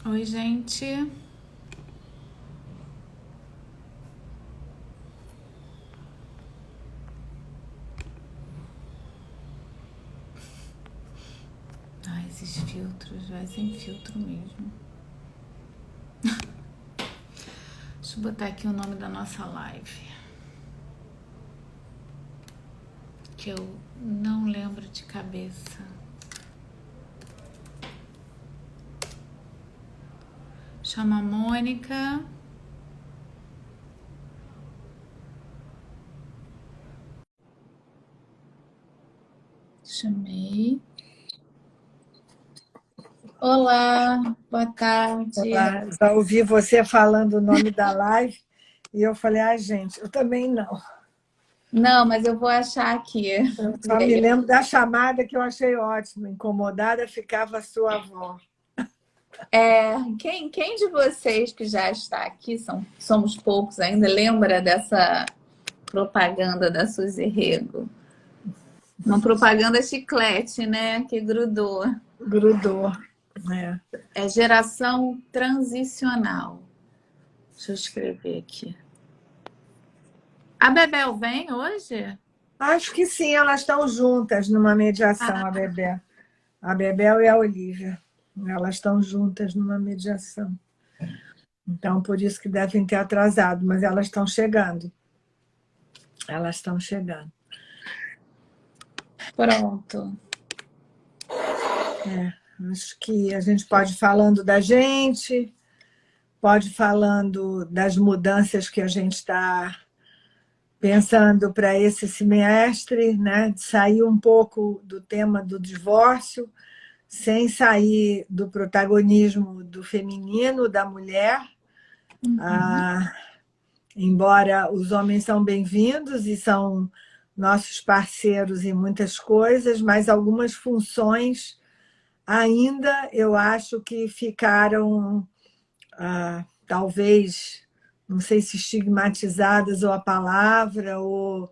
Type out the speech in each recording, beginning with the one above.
Oi, gente. Ah, esses filtros, vai sem filtro mesmo. Deixa eu botar aqui o nome da nossa live, que eu não lembro de cabeça. Chama a Mônica. Chamei. Olá, boa tarde. Olá, já ouvi você falando o nome da live e eu falei, gente, eu também não. Não, mas eu vou achar aqui. Eu E só me aí? lembro da chamada que eu achei ótima. Incomodada ficava a sua avó. Quem de vocês que já está aqui, somos poucos ainda, lembra dessa propaganda da Suzy Rego? Uma propaganda chiclete, né? Que grudou. Grudou. É. É geração transicional. Deixa eu escrever aqui. A Bebel vem hoje? Acho que sim, elas estão juntas numa mediação, a Bebel. A Bebel e a Olivia. Elas estão juntas numa mediação. Então, por isso que devem ter atrasado, mas elas estão chegando. Elas estão chegando. Pronto. Acho que a gente pode ir falando da gente, pode ir falando das mudanças que a gente está pensando para esse semestre, né? De sair um pouco do tema do divórcio, sem sair do protagonismo do feminino, da mulher. Ah, embora os homens são bem-vindos e são nossos parceiros em muitas coisas, mas algumas funções ainda eu acho que ficaram, talvez, não sei se estigmatizadas ou a palavra, ou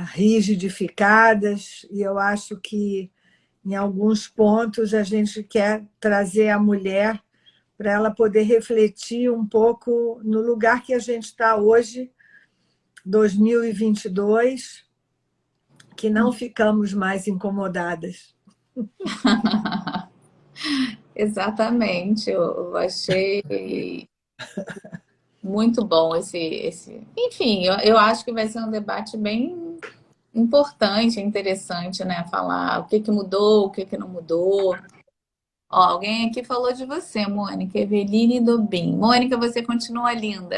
rigidificadas, e eu acho que, em alguns pontos, a gente quer trazer a mulher para ela poder refletir um pouco no lugar que a gente está hoje, 2022, que não ficamos mais incomodadas. Exatamente. Eu achei muito bom esse. Enfim, eu acho que vai ser um debate bem importante, interessante, né? Falar o que que mudou, o que que não mudou. Ó, alguém aqui falou de você, Mônica, Eveline Dobin. Mônica, você continua linda.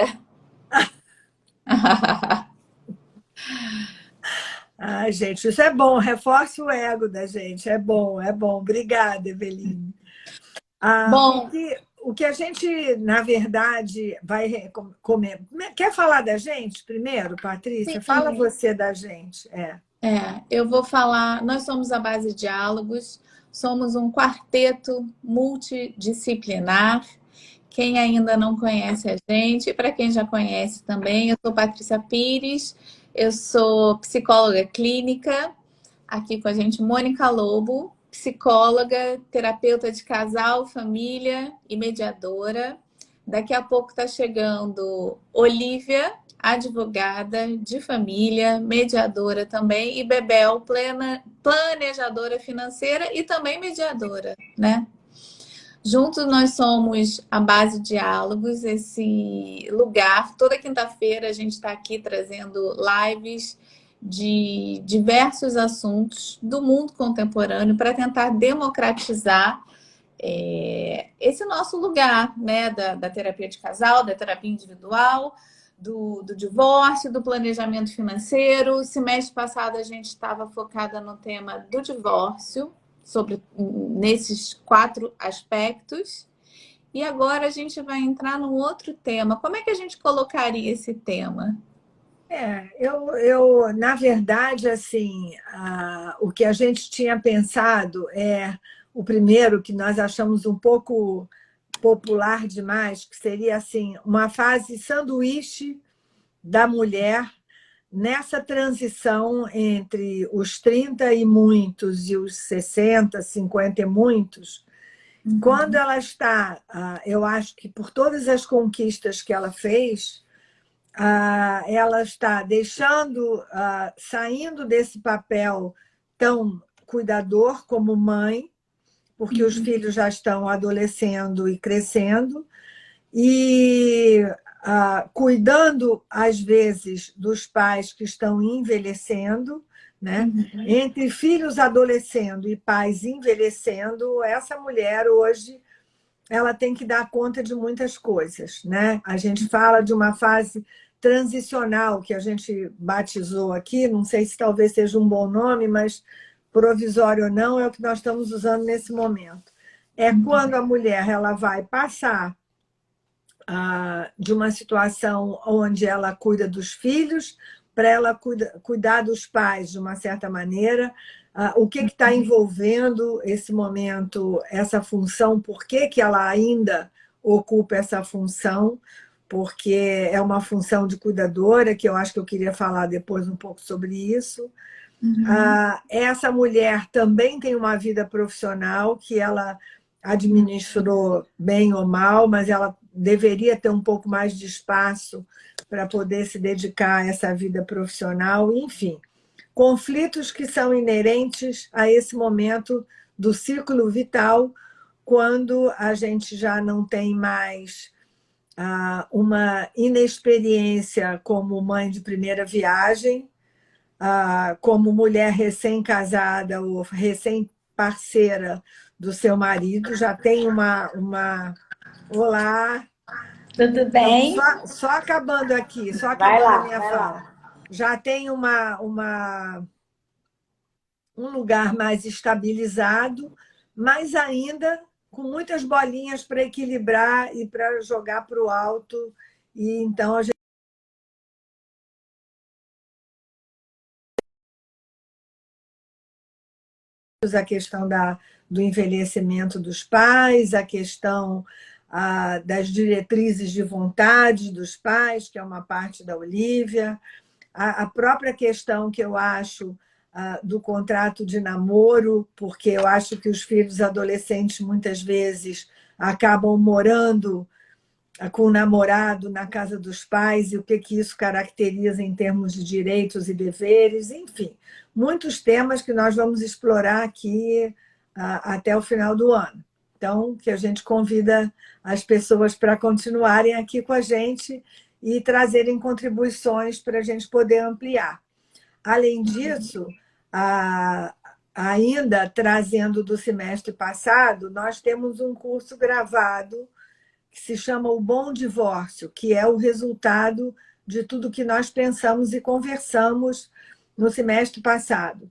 Ah, gente, isso é bom, reforça o ego da gente, é bom, é bom. Obrigada, Eveline. Bom, O que a gente, na verdade, vai comer. Quer falar da gente primeiro, Patrícia? Fala sim, você da gente. eu vou falar. Nós somos a Base Diálogos, somos um quarteto multidisciplinar. Quem ainda não conhece a gente, para quem já conhece também, eu sou Patrícia Pires, eu sou psicóloga clínica, aqui com a gente Mônica Lobo, psicóloga, terapeuta de casal, família e mediadora. Daqui a pouco está chegando Olivia, advogada de família, mediadora também, e Bebel, planejadora financeira e também mediadora, né? Juntos nós somos a Base Diálogos, esse lugar. Toda quinta-feira a gente está aqui trazendo lives de diversos assuntos do mundo contemporâneo para tentar democratizar esse nosso lugar, né, da terapia de casal, da terapia individual, do divórcio, do planejamento financeiro. O semestre passado a gente estava focada no tema do divórcio, sobre nesses 4 aspectos. E agora a gente vai entrar num outro tema. Como é que a gente colocaria esse tema? Na verdade, assim, o que a gente tinha pensado é o primeiro que nós achamos um pouco popular demais, que seria assim uma fase sanduíche da mulher nessa transição entre os 30 e muitos e os 60, 50 e muitos, Quando ela está, eu acho que por todas as conquistas que ela fez, ela está deixando, saindo desse papel tão cuidador como mãe, porque os filhos já estão adolescendo e crescendo, e cuidando, às vezes, dos pais que estão envelhecendo, né? Entre filhos adolescendo e pais envelhecendo, essa mulher hoje ela tem que dar conta de muitas coisas, né? A gente fala de uma fase transicional que a gente batizou aqui, não sei se talvez seja um bom nome, mas provisório ou não, é o que nós estamos usando nesse momento. É quando a mulher ela vai passar de uma situação onde ela cuida dos filhos, para ela cuidar dos pais de uma certa maneira, o que está envolvendo esse momento, essa função, por que ela ainda ocupa essa função, porque é uma função de cuidadora, que eu acho que eu queria falar depois um pouco sobre isso. Essa mulher também tem uma vida profissional que ela administrou bem ou mal, mas ela deveria ter um pouco mais de espaço para poder se dedicar a essa vida profissional, enfim. Conflitos que são inerentes a esse momento do ciclo vital, quando a gente já não tem mais uma inexperiência como mãe de primeira viagem, como mulher recém-casada ou recém-parceira do seu marido, já tem uma... Olá! Tudo bem? Então, só acabando aqui, só Vai acabando lá, a minha vai fala. lá. Já tem um lugar mais estabilizado, mas ainda com muitas bolinhas para equilibrar e para jogar para o alto. E então a questão do envelhecimento dos pais, a questão das diretrizes de vontade dos pais, que é uma parte da Olivia, a própria questão que eu acho do contrato de namoro, porque eu acho que os filhos adolescentes muitas vezes acabam morando com o namorado na casa dos pais e o que isso caracteriza em termos de direitos e deveres, enfim, muitos temas que nós vamos explorar aqui até o final do ano. Então, que a gente convida as pessoas para continuarem aqui com a gente e trazerem contribuições para a gente poder ampliar. Além disso, ainda trazendo do semestre passado, nós temos um curso gravado que se chama O Bom Divórcio, que é o resultado de tudo que nós pensamos e conversamos no semestre passado.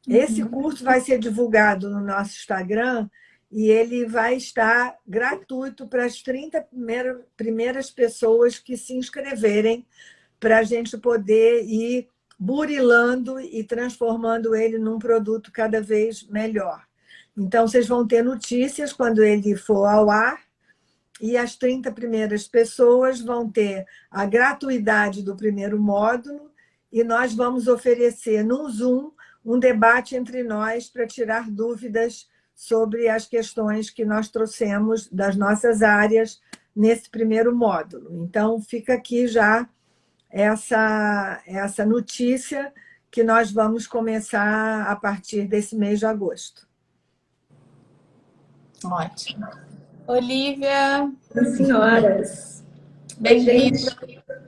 Esse curso vai ser divulgado no nosso Instagram e ele vai estar gratuito para as 30 primeiras pessoas que se inscreverem, para a gente poder ir burilando e transformando ele num produto cada vez melhor. Então, vocês vão ter notícias quando ele for ao ar, e as 30 primeiras pessoas vão ter a gratuidade do primeiro módulo e nós vamos oferecer no Zoom um debate entre nós para tirar dúvidas sobre as questões que nós trouxemos das nossas áreas nesse primeiro módulo. Então, fica aqui já essa notícia que nós vamos começar a partir desse mês de agosto. Ótimo. Olivia. Senhoras. Bem-vinda.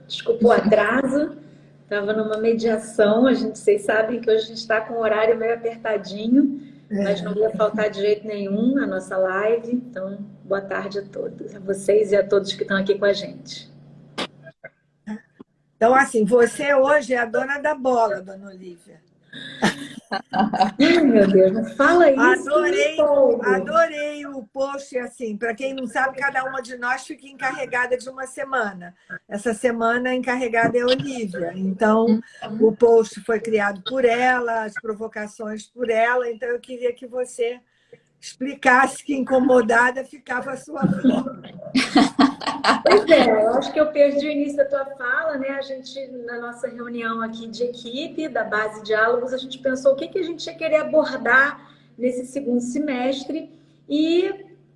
Desculpa o atraso. Estava numa mediação. Vocês sabem que hoje a gente está com o horário meio apertadinho, mas não ia faltar de jeito nenhum a nossa live. Então, boa tarde a todos, a vocês e a todos que estão aqui com a gente. Então, assim, você hoje é a dona da bola, dona Olivia. Ai, meu Deus, não fala isso. Adorei o post, assim, para quem não sabe, cada uma de nós fica encarregada de uma semana. Essa semana a encarregada é a Olivia. Então, o post foi criado por ela, as provocações por ela, então eu queria que você explicasse que incomodada ficava a sua forma. Pois é, eu acho que eu perdi o início da tua fala, né? A gente, na nossa reunião aqui de equipe, da base Diálogos, a gente pensou o que a gente ia querer abordar nesse segundo semestre e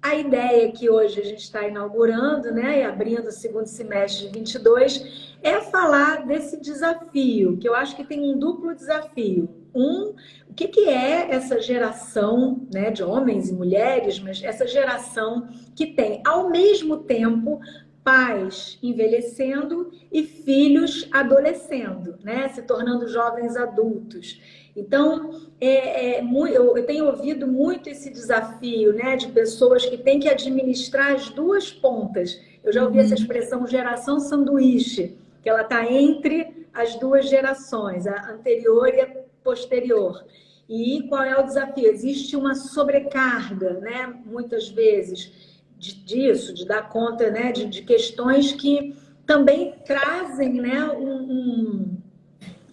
a ideia que hoje a gente está inaugurando, né, e abrindo o segundo semestre de 22, é falar desse desafio, que eu acho que tem um duplo desafio. O que é essa geração, né, de homens e mulheres, mas essa geração que tem, ao mesmo tempo, pais envelhecendo e filhos adolescendo, né, se tornando jovens adultos. Então, eu tenho ouvido muito esse desafio, né, de pessoas que têm que administrar as duas pontas. Eu já ouvi essa expressão geração sanduíche, que ela está entre as duas gerações, a anterior e a posterior. E qual é o desafio? Existe uma sobrecarga, né, muitas vezes, disso, de dar conta, né, de questões que também trazem, né,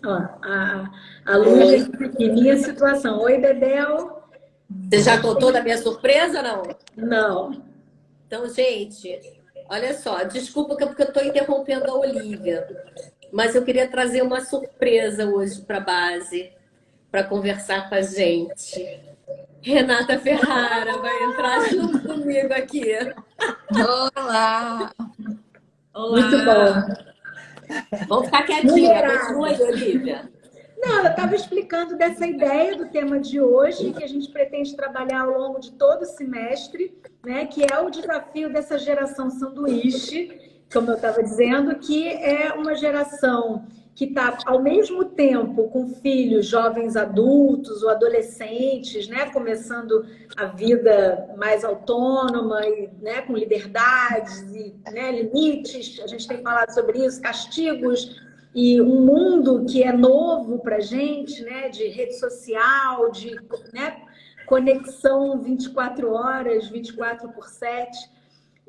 ó, a Lúcia aqui, minha situação. Oi, Bebel. Você já contou da minha surpresa, não? Não. Então, gente, olha só, desculpa porque eu estou interrompendo a Olivia, mas eu queria trazer uma surpresa hoje para a base, para conversar com a gente. Renata Ferrara vai entrar junto comigo aqui. Olá! Olá! Muito bom. Vamos ficar quietinha, continua aí, Olivia. Não, eu estava explicando dessa ideia do tema de hoje, que a gente pretende trabalhar ao longo de todo o semestre, né, que é o desafio dessa geração sanduíche, como eu estava dizendo, que é uma geração que está, ao mesmo tempo, com filhos jovens adultos ou adolescentes, né, começando a vida mais autônoma, e, né, com liberdades e, né, limites, a gente tem falado sobre isso, castigos, e um mundo que é novo para a gente, né, de rede social, de, né, conexão 24 horas, 24/7,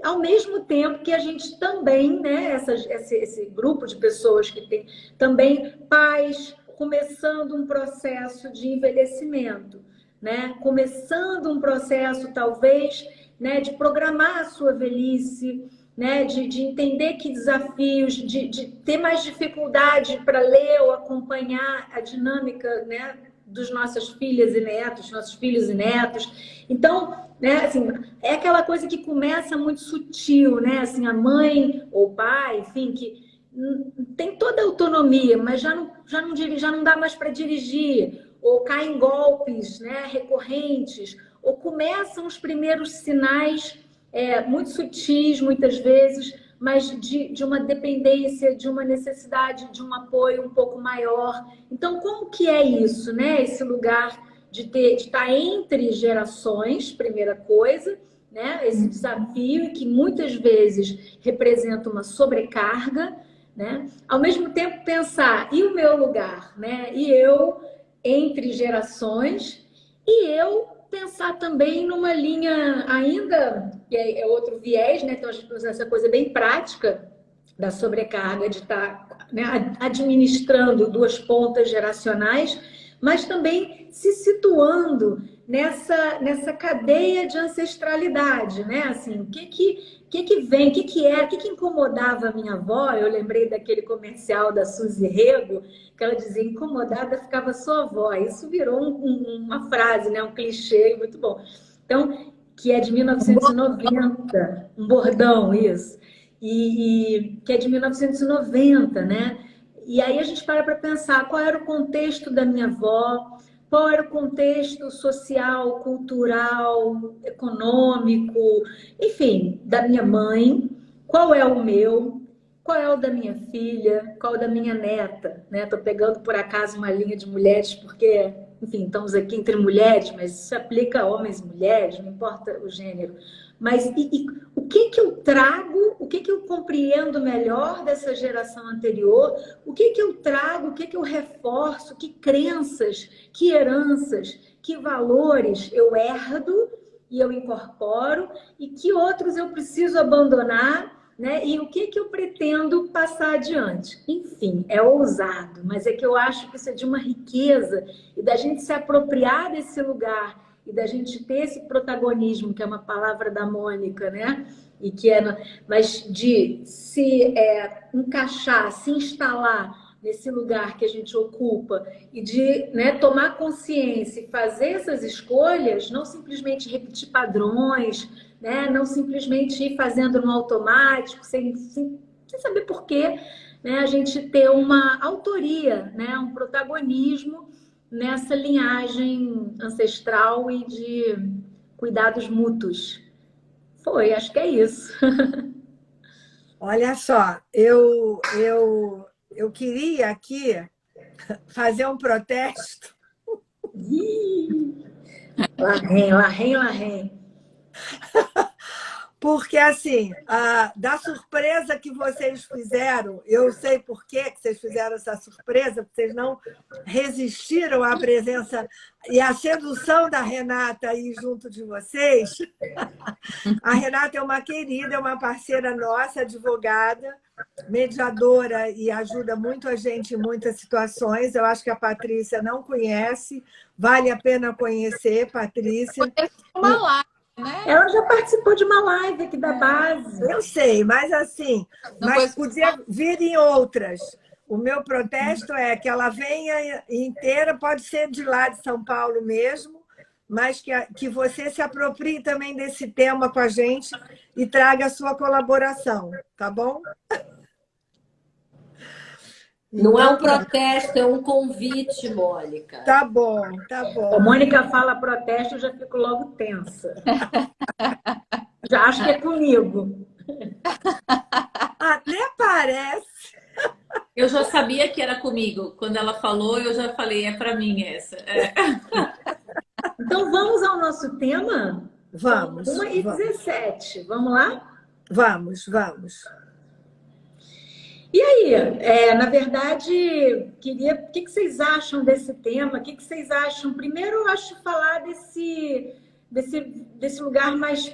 ao mesmo tempo que a gente também, né, esse grupo de pessoas que tem também pais começando um processo de envelhecimento, né, começando um processo talvez, né, de programar a sua velhice, né, de entender que desafios, de ter mais dificuldade para ler ou acompanhar a dinâmica, né, dos nossas filhas e netos, nossos filhos e netos. Então, né, assim, é aquela coisa que começa muito sutil, né? Assim, a mãe ou o pai, enfim, que tem toda a autonomia, mas já não dá mais para dirigir, ou cai em golpes, né, recorrentes, ou começam os primeiros sinais muito sutis, muitas vezes, mas de uma dependência, de uma necessidade de um apoio um pouco maior. Então, como que é isso, né? Esse lugar de estar entre gerações, primeira coisa, né? Esse desafio que muitas vezes representa uma sobrecarga, né? Ao mesmo tempo pensar, e o meu lugar, né? E eu entre gerações, e eu pensar também numa linha ainda, que é outro viés, né? Então a gente usa essa coisa bem prática da sobrecarga, de estar, né, administrando duas pontas geracionais, mas também se situando nessa cadeia de ancestralidade, né? Assim, o que vem, o que incomodava a minha avó? Eu lembrei daquele comercial da Suzy Rego, que ela dizia, incomodada ficava sua avó. Isso virou uma frase, né? Um clichê muito bom. Então, que é de 1990, um bordão, isso. E que é de 1990, né? E aí a gente para pensar qual era o contexto da minha avó, qual era o contexto social, cultural, econômico, enfim, da minha mãe, qual é o meu, qual é o da minha filha, qual é o da minha neta, né? Estou pegando por acaso uma linha de mulheres, porque, enfim, estamos aqui entre mulheres, mas isso se aplica a homens e mulheres, não importa o gênero. Mas o que eu trago, o que eu compreendo melhor dessa geração anterior, o que eu trago, o que eu reforço, que crenças, que heranças, que valores eu herdo e eu incorporo e que outros eu preciso abandonar, né? E o que eu pretendo passar adiante. Enfim, é ousado, mas é que eu acho que isso é de uma riqueza e da gente se apropriar desse lugar e da gente ter esse protagonismo, que é uma palavra da Mônica, né? E que mas de se encaixar, se instalar nesse lugar que a gente ocupa e de, né, tomar consciência e fazer essas escolhas, não simplesmente repetir padrões, né? Não simplesmente ir fazendo no automático, sem saber por quê, né? A gente ter uma autoria, né? Um protagonismo nessa linhagem ancestral e de cuidados mútuos. Acho que é isso. Olha só, eu queria aqui fazer um protesto, Lá rem. porque assim, da surpresa que vocês fizeram, eu sei por que vocês fizeram essa surpresa, porque vocês não resistiram à presença e à sedução da Renata aí junto de vocês. A Renata é uma querida, é uma parceira nossa, advogada, mediadora e ajuda muito a gente em muitas situações. Eu acho que a Patrícia não conhece, vale a pena conhecer, Patrícia. Uma live, né? Ela já participou de uma live aqui da base. Eu sei, mas assim, mas podia vir em outras. O meu protesto é que ela venha inteira, pode ser de lá de São Paulo mesmo, mas que você se aproprie também desse tema com a gente e traga a sua colaboração, tá bom? Não é um protesto, é um convite, Mônica. Tá bom, tá bom. A Mônica fala protesto, eu já fico logo tensa. Já acho que é comigo. Até parece. Eu já sabia que era comigo. Quando ela falou, eu já falei, é para mim essa. É. Então, vamos ao nosso tema? Vamos. 1h17. Vamos lá? Vamos. E aí, na verdade, o que vocês acham desse tema? O que vocês acham? Primeiro, eu acho falar desse lugar mais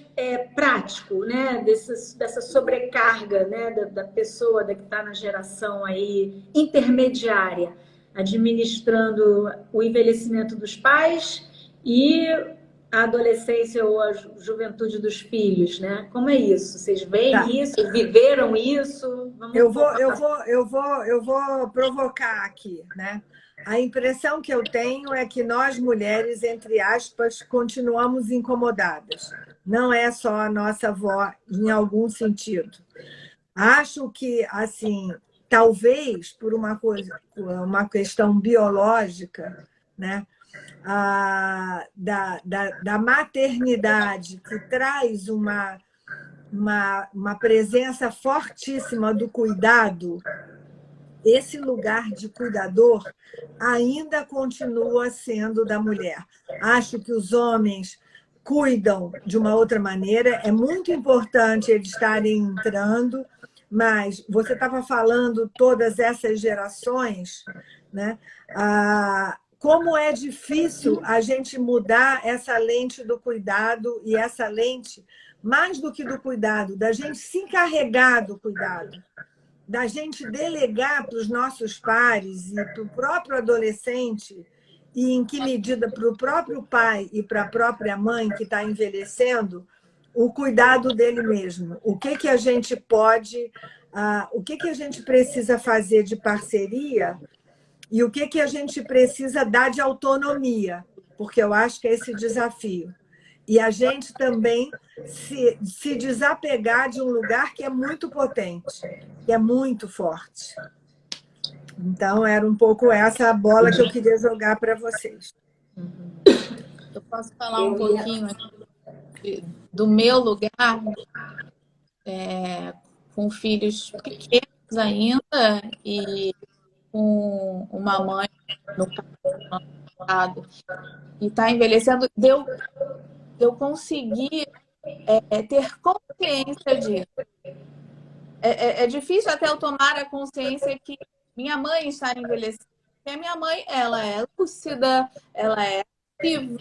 prático, né? Dessa sobrecarga, né? Da pessoa que está na geração aí intermediária, administrando o envelhecimento dos pais e a adolescência ou a juventude dos filhos, né? Como é isso? Vocês veem isso? Viveram isso? Eu vou provocar aqui, né? A impressão que eu tenho é que nós, mulheres, entre aspas, continuamos incomodadas. Não é só a nossa avó, em algum sentido. Acho que, assim, talvez por uma questão biológica, né? Da maternidade, que traz uma presença fortíssima do cuidado, esse lugar de cuidador ainda continua sendo da mulher. Acho que os homens cuidam de uma outra maneira, é muito importante eles estarem entrando, mas você estava falando todas essas gerações, né? Como é difícil a gente mudar essa lente do cuidado e essa lente, mais do que do cuidado, da gente se encarregar do cuidado, da gente delegar para os nossos pares e para o próprio adolescente, e em que medida para o próprio pai e para a própria mãe que está envelhecendo, o cuidado dele mesmo. O que a gente pode, o que a gente precisa fazer de parceria e o que a gente precisa dar de autonomia, porque eu acho que é esse desafio. E a gente também se desapegar de um lugar que é muito potente, que é muito forte. Então, era um pouco essa a bola que eu queria jogar para vocês. Eu posso falar um pouquinho aqui do meu lugar, com filhos pequenos ainda e com uma mãe no passado e está envelhecendo, eu consegui ter consciência disso. É difícil até eu tomar a consciência que minha mãe está envelhecendo. Porque a minha mãe, ela é lúcida, ela é ativa.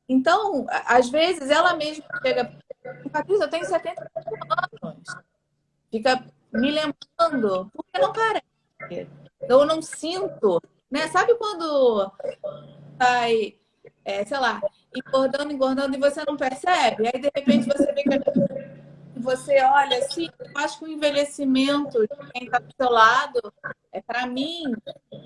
Então, às vezes, ela mesma chega... Patrícia, eu tenho 75 anos. Fica me lembrando, porque não parece. Eu não sinto, né? Sabe quando sai, sei lá, engordando e você não percebe? Aí, de repente, você vê que você olha assim, eu acho que o envelhecimento de quem está do seu lado, para mim,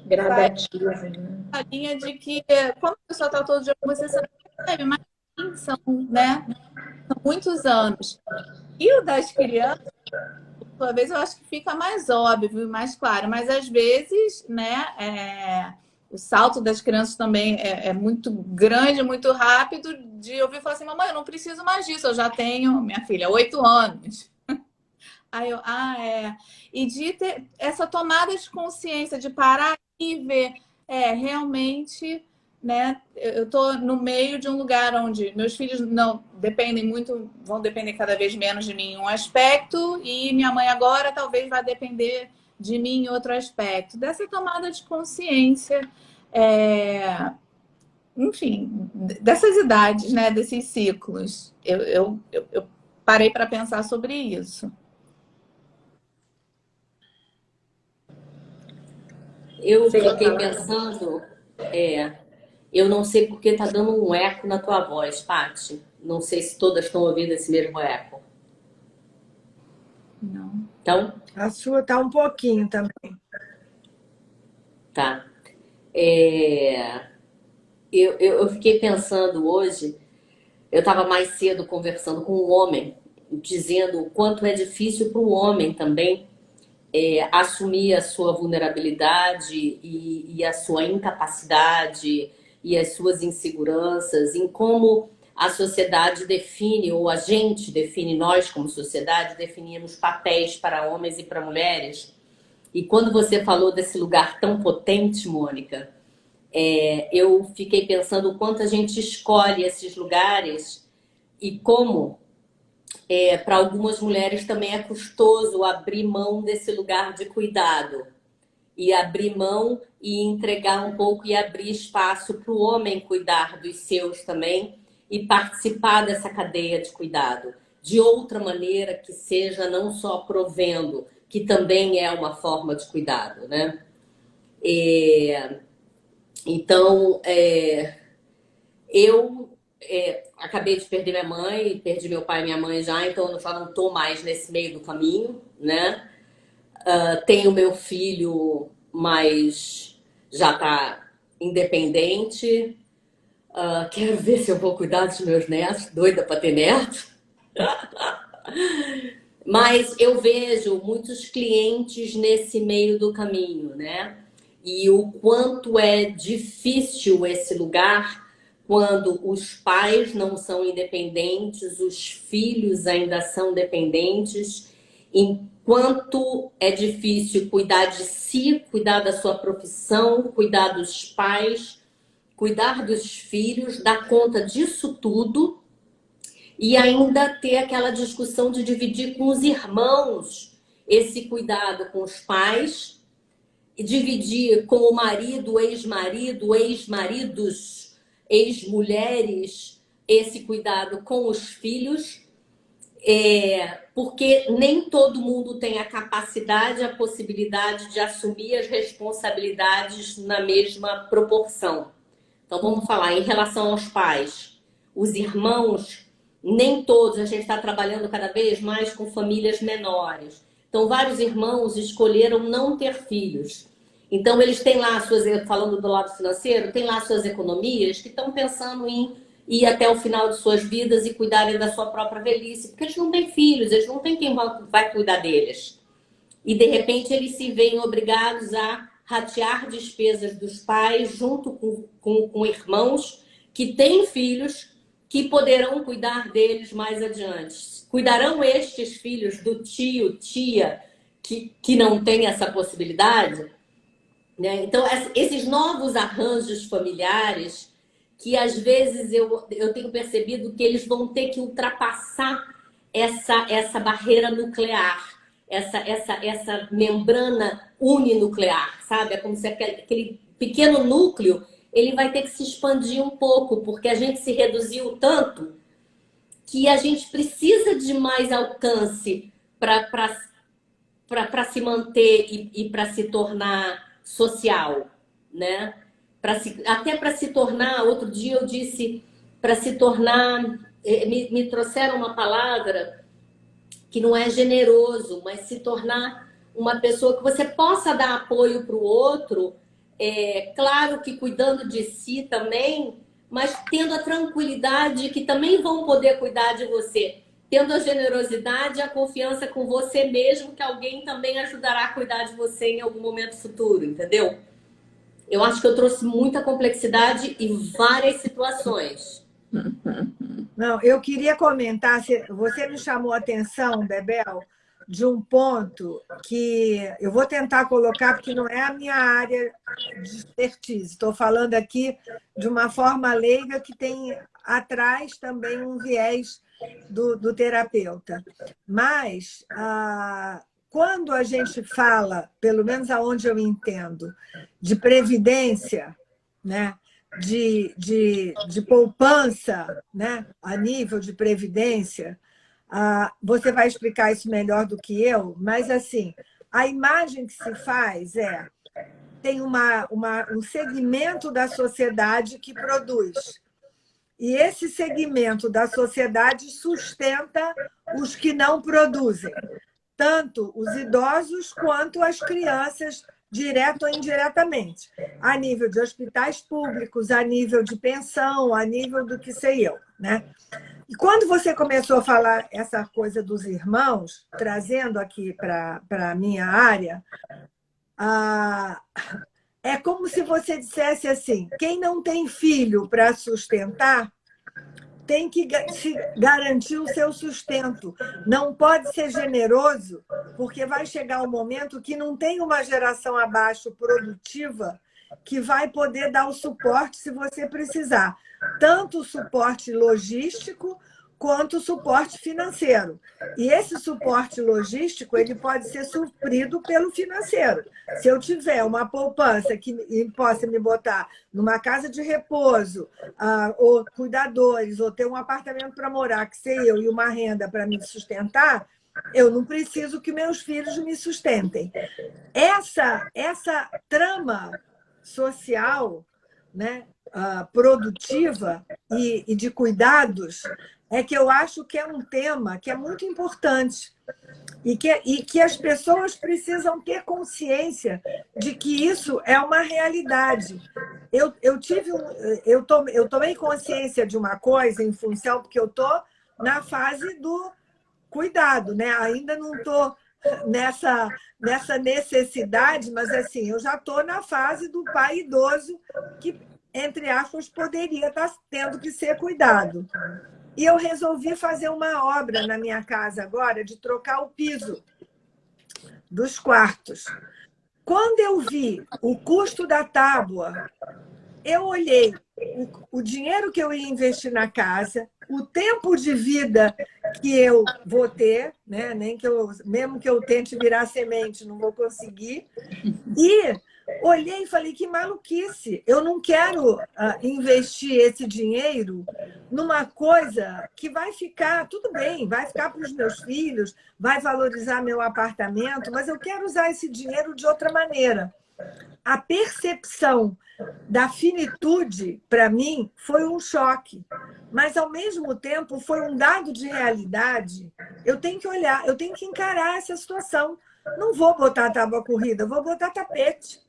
gradativo, né? A linha de que, como a pessoa está todo dia com você não percebe, mas sim, são, né? muitos anos. E o das crianças, por sua vez, eu acho que fica mais óbvio, mais claro. Mas às vezes, né, o salto das crianças também é muito grande, muito rápido, de ouvir falar assim, mamãe, eu não preciso mais disso, eu já tenho, minha filha, 8 anos. Aí eu, E de ter essa tomada de consciência, de parar e ver, realmente, né? Eu estou no meio de um lugar onde meus filhos não dependem muito, vão depender cada vez menos de mim em um aspecto, e minha mãe agora talvez vá depender de mim em outro aspecto. Dessa tomada de consciência, enfim, dessas idades, né? Desses ciclos. Eu parei para pensar sobre isso. Eu Você ia fiquei falar? pensando, eu não sei porque tá dando um eco na tua voz, Paty. Não sei se todas estão ouvindo esse mesmo eco. Não. Então, A sua está um pouquinho também. tá. Eu fiquei pensando hoje, eu estava mais cedo conversando com um homem, dizendo o quanto é difícil para o homem também assumir a sua vulnerabilidade e a sua incapacidade e as suas inseguranças, em como a sociedade define, ou a gente define, nós como sociedade, definimos papéis para homens e para mulheres. E quando você falou desse lugar tão potente, Mônica, eu fiquei pensando o quanto a gente escolhe esses lugares e como para algumas mulheres também é custoso abrir mão desse lugar de cuidado e abrir mão e entregar um pouco e abrir espaço para o homem cuidar dos seus também e participar dessa cadeia de cuidado de outra maneira que seja não só provendo, que também é uma forma de cuidado, né? Então, eu acabei de perder minha mãe, perdi meu pai e minha mãe já, então eu já não estou mais nesse meio do caminho, né? Tenho meu filho, mas já está independente. Quero ver se eu vou cuidar dos meus netos, doida para ter neto. Mas eu vejo muitos clientes nesse meio do caminho, né? E o quanto é difícil esse lugar quando os pais não são independentes, os filhos ainda são dependentes, enquanto é difícil cuidar de si, cuidar da sua profissão, cuidar dos pais, cuidar dos filhos, dar conta disso tudo e ainda ter aquela discussão de dividir com os irmãos esse cuidado com os pais, e dividir com o marido, ex-maridos, ex-mulheres, esse cuidado com os filhos, porque nem todo mundo tem a capacidade, a possibilidade de assumir as responsabilidades na mesma proporção. Então, vamos falar em relação aos pais. Os irmãos, nem todos, a gente está trabalhando cada vez mais com famílias menores. Então, vários irmãos escolheram não ter filhos. Então, eles têm lá suas, falando do lado financeiro, tem lá suas economias que estão pensando em ir até o final de suas vidas e cuidarem da sua própria velhice, porque eles não têm filhos, eles não têm quem vai cuidar deles. E, de repente, eles se veem obrigados a ratear despesas dos pais junto com irmãos que têm filhos que poderão cuidar deles mais adiante. Cuidarão estes filhos do tio, tia, que não tem essa possibilidade? Né? Então, esses novos arranjos familiares, que às vezes eu tenho percebido que eles vão ter que ultrapassar essa barreira nuclear, essa membrana uninuclear, sabe? É como se aquele pequeno núcleo ele vai ter que se expandir um pouco, porque a gente se reduziu tanto que a gente precisa de mais alcance para se manter e para se tornar social, né? Até para se tornar, outro dia eu disse, para se tornar, me trouxeram uma palavra que não é generoso, mas se tornar uma pessoa que você possa dar apoio para o outro, claro que cuidando de si também, mas tendo a tranquilidade que também vão poder cuidar de você. Tendo a generosidade e a confiança com você mesmo, que alguém também ajudará a cuidar de você em algum momento futuro, entendeu? Eu acho que eu trouxe muita complexidade em várias situações. Não, eu queria comentar, você me chamou a atenção, Bebel, de um ponto que eu vou tentar colocar, porque não é a minha área de expertise. Estou falando aqui de uma forma leiga que tem atrás também um viés do terapeuta. Mas, quando a gente fala, pelo menos aonde eu entendo, de previdência, né? De poupança, né? A nível de previdência, você vai explicar isso melhor do que eu, mas assim, a imagem que se faz tem um segmento da sociedade que produz. E esse segmento da sociedade sustenta os que não produzem, tanto os idosos quanto as crianças, direto ou indiretamente, a nível de hospitais públicos, a nível de pensão, a nível do que sei eu, né? E quando você começou a falar essa coisa dos irmãos, trazendo aqui para a minha área, é como se você dissesse assim, quem não tem filho para sustentar, tem que se garantir o seu sustento. Não pode ser generoso, porque vai chegar um momento que não tem uma geração abaixo produtiva que vai poder dar o suporte se você precisar. Tanto o suporte logístico quanto o suporte financeiro. E esse suporte logístico ele pode ser suprido pelo financeiro. Se eu tiver uma poupança que possa me botar numa casa de repouso, ou cuidadores, ou ter um apartamento para morar, que sei eu, e uma renda para me sustentar, eu não preciso que meus filhos me sustentem. Essa trama social, né, produtiva e de cuidados é que eu acho que é um tema que é muito importante e que as pessoas precisam ter consciência de que isso é uma realidade. Eu tomei consciência de uma coisa em função, porque eu estou na fase do cuidado, né? Ainda não estou nessa necessidade, mas assim, eu já estou na fase do pai idoso que, entre aspas, poderia estar tendo que ser cuidado. E eu resolvi fazer uma obra na minha casa agora de trocar o piso dos quartos. Quando eu vi o custo da tábua, eu olhei o dinheiro que eu ia investir na casa, o tempo de vida que eu vou ter, né? Mesmo que eu tente virar semente, não vou conseguir. E olhei e falei, que maluquice, eu não quero investir esse dinheiro numa coisa que vai ficar, tudo bem, vai ficar para os meus filhos, vai valorizar meu apartamento, mas eu quero usar esse dinheiro de outra maneira. A percepção da finitude, para mim, foi um choque, mas, ao mesmo tempo, foi um dado de realidade. Eu tenho que olhar, eu tenho que encarar essa situação. Não vou botar tábua corrida, vou botar tapete.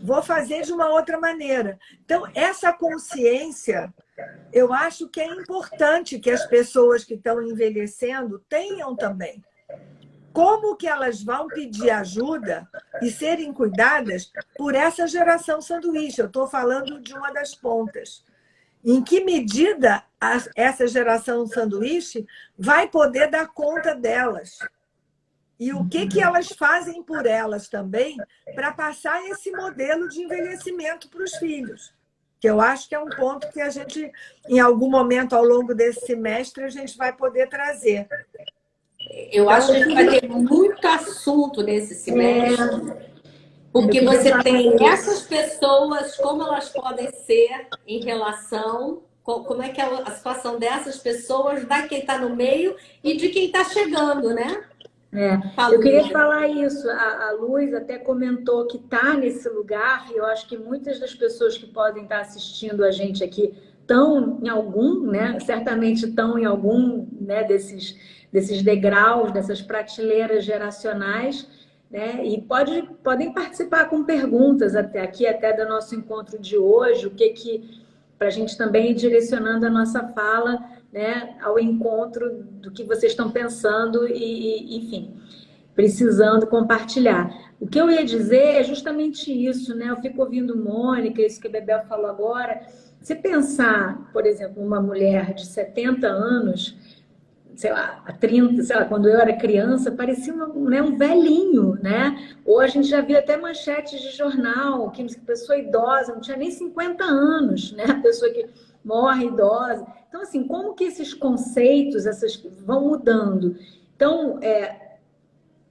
Vou fazer de uma outra maneira. Então, essa consciência, eu acho que é importante que as pessoas que estão envelhecendo tenham também. Como que elas vão pedir ajuda e serem cuidadas por essa geração sanduíche? Eu estou falando de uma das pontas. Em que medida essa geração sanduíche vai poder dar conta delas? E o que elas fazem por elas também para passar esse modelo de envelhecimento para os filhos? Que eu acho que é um ponto que a gente, em algum momento ao longo desse semestre, a gente vai poder trazer. Eu acho que a gente vai ter muito assunto nesse semestre, porque você tem essas pessoas, como elas podem ser em relação, como é que é a situação dessas pessoas, da quem está no meio e de quem está chegando, né? Eu queria falar isso. A Luz até comentou que está nesse lugar, e eu acho que muitas das pessoas que podem estar assistindo a gente aqui estão em algum, né? Certamente estão em algum, né, desses degraus, dessas prateleiras geracionais, né? E podem participar com perguntas até aqui, até do nosso encontro de hoje, o que para a gente também ir direcionando a nossa fala, né, ao encontro do que vocês estão pensando enfim, precisando compartilhar. O que eu ia dizer é justamente isso, né? Eu fico ouvindo Mônica, isso que a Bebel falou agora. Se pensar, por exemplo, uma mulher de 70 anos, sei lá, há 30, sei lá, quando eu era criança, parecia né, um velhinho, né? Ou a gente já viu até manchetes de jornal, que pessoa idosa, não tinha nem 50 anos, né? A pessoa que morre idosa. Então, assim, como que esses conceitos vão mudando? Então,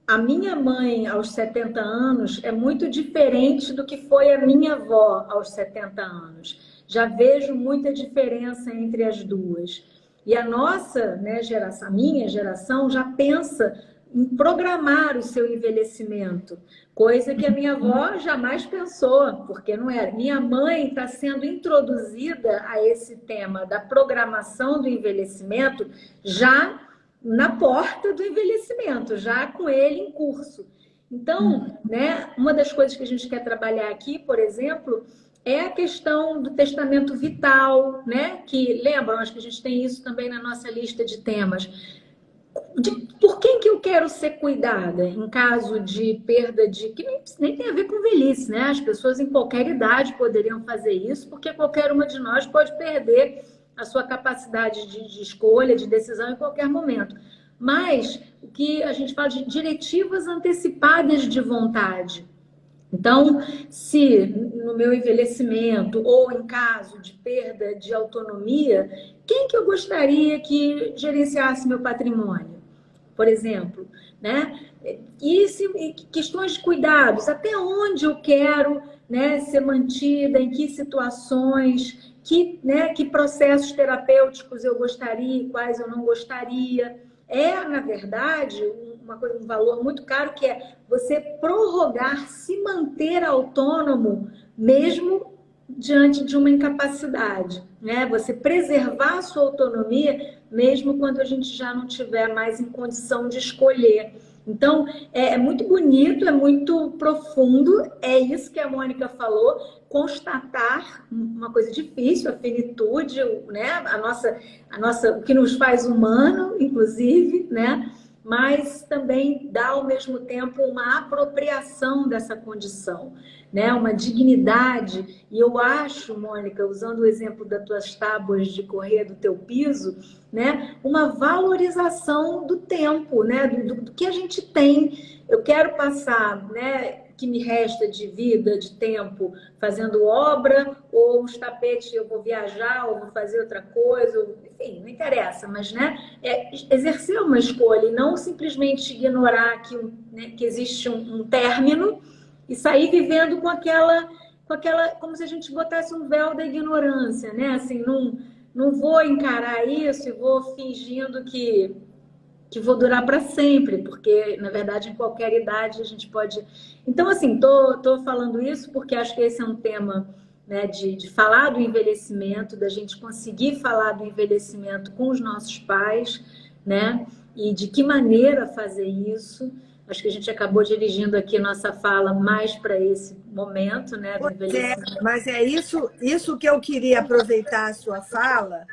a minha mãe aos 70 anos é muito diferente do que foi a minha avó aos 70 anos. Já vejo muita diferença entre as duas. E a nossa, né, geração, a minha geração, já pensa em programar o seu envelhecimento, coisa que a minha avó jamais pensou, porque não era. Minha mãe está sendo introduzida a esse tema da programação do envelhecimento já na porta do envelhecimento, já com ele em curso. Então, né, uma das coisas que a gente quer trabalhar aqui, por exemplo, é a questão do testamento vital, né? Que lembram, acho que a gente tem isso também na nossa lista de temas. Por quem que eu quero ser cuidada em caso de perda de... que nem tem a ver com velhice, né? As pessoas em qualquer idade poderiam fazer isso, porque qualquer uma de nós pode perder a sua capacidade de escolha, de decisão em qualquer momento. Mas o que a gente fala de diretivas antecipadas de vontade. Então, se no meu envelhecimento ou em caso de perda de autonomia, quem que eu gostaria que gerenciasse meu patrimônio, por exemplo, né? E questões de cuidados, até onde eu quero, né, ser mantida, em que situações, que processos terapêuticos eu gostaria e quais eu não gostaria. Na verdade, um valor muito caro, que é você prorrogar, se manter autônomo, mesmo diante de uma incapacidade, né? Você preservar a sua autonomia, mesmo quando a gente já não tiver mais em condição de escolher. Então, é muito bonito, é muito profundo, é isso que a Mônica falou, constatar uma coisa difícil, a finitude, né? a nossa, o que nos faz humano, inclusive, né? Mas também dá, ao mesmo tempo, uma apropriação dessa condição, né? Uma dignidade. E eu acho, Mônica, usando o exemplo das tuas tábuas de correr do teu piso, né? Uma valorização do tempo, né? Do que a gente tem. Eu quero passar, né, que me resta de vida, de tempo, fazendo obra, ou os tapetes eu vou viajar, ou vou fazer outra coisa, ou, enfim, não interessa, mas, né, exercer uma escolha e não simplesmente ignorar que existe um término e sair vivendo com aquela, como se a gente botasse um véu da ignorância, né? Assim, não vou encarar isso e vou fingindo que vou durar para sempre, porque, na verdade, em qualquer idade a gente pode... Então, assim, tô falando isso porque acho que esse é um tema, né, de falar do envelhecimento, da gente conseguir falar do envelhecimento com os nossos pais, né, e de que maneira fazer isso. Acho que a gente acabou dirigindo aqui nossa fala mais para esse momento, né, do envelhecimento. Mas é isso que eu queria aproveitar a sua fala,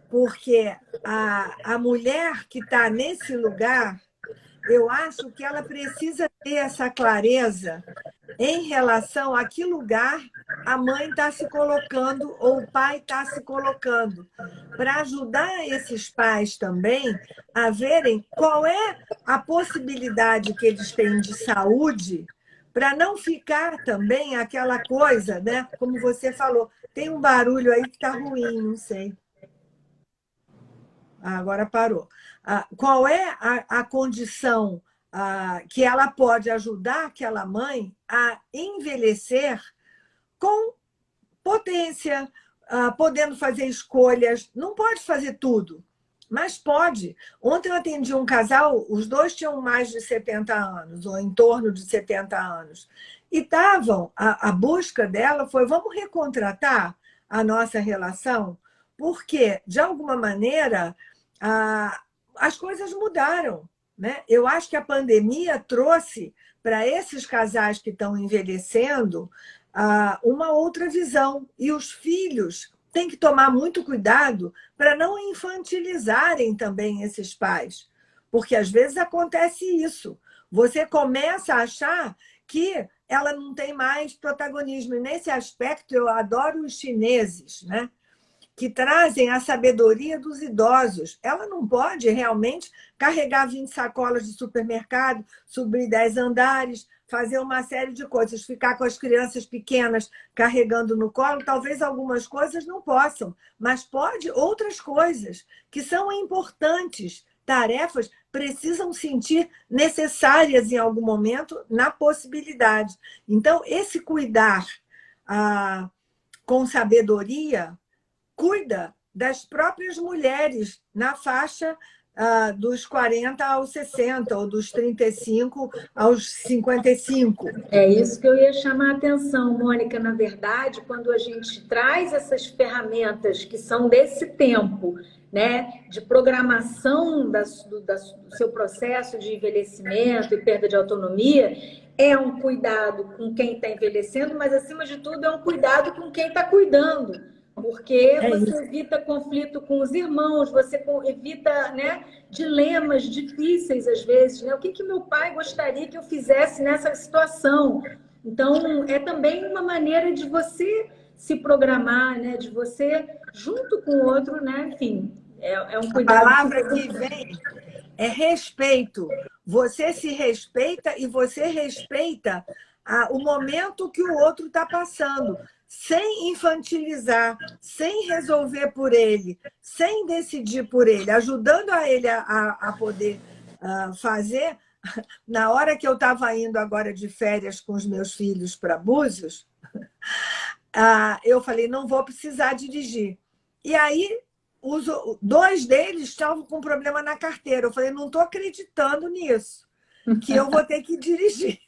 porque a mulher que está nesse lugar, eu acho que ela precisa ter essa clareza em relação a que lugar a mãe está se colocando ou o pai está se colocando, para ajudar esses pais também a verem qual é a possibilidade que eles têm de saúde, para não ficar também aquela coisa, né? Como você falou, tem um barulho aí que está ruim, não sei. Agora parou. Qual é a condição que ela pode ajudar aquela mãe a envelhecer com potência, podendo fazer escolhas? Não pode fazer tudo, mas pode. Ontem eu atendi um casal, os dois tinham mais de 70 anos, ou em torno de 70 anos, e estavam, a busca dela foi, vamos recontratar a nossa relação? Porque, de alguma maneira, as coisas mudaram, né? Eu acho que a pandemia trouxe para esses casais que estão envelhecendo uma outra visão. E os filhos tem que tomar muito cuidado para não infantilizarem também esses pais. Porque às vezes acontece isso. Você começa a achar que ela não tem mais protagonismo. E nesse aspecto eu adoro os chineses, né? Que trazem a sabedoria dos idosos. Ela não pode realmente carregar 20 sacolas de supermercado, subir 10 andares, fazer uma série de coisas, ficar com as crianças pequenas carregando no colo. Talvez algumas coisas não possam, mas pode outras coisas que são importantes. Tarefas precisam sentir necessárias em algum momento na possibilidade. Então, esse cuidar com sabedoria cuida das próprias mulheres na faixa dos 40 aos 60, ou dos 35 aos 55. É isso que eu ia chamar a atenção, Mônica. Na verdade, quando a gente traz essas ferramentas que são desse tempo, né, de programação do seu processo de envelhecimento e perda de autonomia, é um cuidado com quem está envelhecendo, mas, acima de tudo, é um cuidado com quem está cuidando. Porque você evita conflito com os irmãos, você evita, né, dilemas difíceis às vezes, né? O que meu pai gostaria que eu fizesse nessa situação? Então, é também uma maneira de você se programar, né? De você, junto com o outro, né? Enfim, é um cuidado. A palavra que vem é respeito. Você se respeita e você respeita o momento que o outro está passando, sem infantilizar, sem resolver por ele, sem decidir por ele, ajudando a ele a poder fazer. Na hora que eu estava indo agora de férias com os meus filhos para Búzios, eu falei, não vou precisar dirigir. E aí, dois deles estavam com problema na carteira. Eu falei, não estou acreditando nisso, que eu vou ter que dirigir.